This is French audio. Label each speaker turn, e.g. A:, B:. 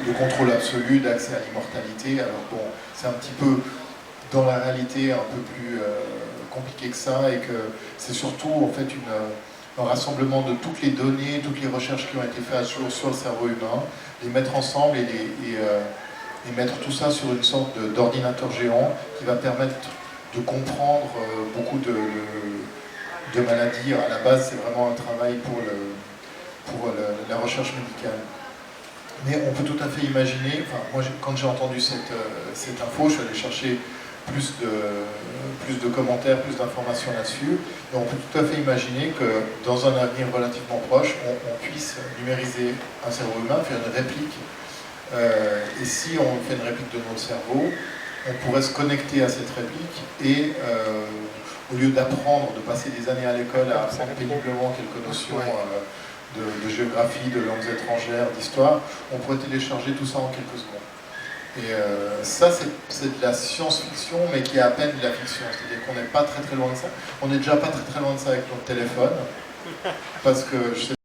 A: de contrôle absolu, d'accès à l'immortalité. Alors bon, c'est un petit peu dans la réalité un peu plus compliqué que ça, et que c'est surtout en fait un rassemblement de toutes les données, toutes les recherches qui ont été faites sur le cerveau humain, les mettre ensemble et mettre tout ça sur une sorte d'ordinateur géant qui va permettre de comprendre beaucoup de maladies. À la base, c'est vraiment un travail pour la recherche médicale. Mais on peut tout à fait imaginer, enfin, moi quand j'ai entendu cette info, je suis allé chercher plus de commentaires, plus d'informations là-dessus, et on peut tout à fait imaginer que dans un avenir relativement proche, on puisse numériser un cerveau humain, faire une réplique, et si on fait une réplique de notre cerveau, on pourrait se connecter à cette réplique et au lieu d'apprendre, de passer des années à l'école à apprendre péniblement quelques notions de géographie, de langues étrangères, d'histoire, on pourrait télécharger tout ça en quelques secondes. Et ça, c'est de la science-fiction, mais qui est à peine de la fiction. C'est-à-dire qu'on n'est pas très très loin de ça. On n'est déjà pas très très loin de ça avec notre téléphone, parce que je sais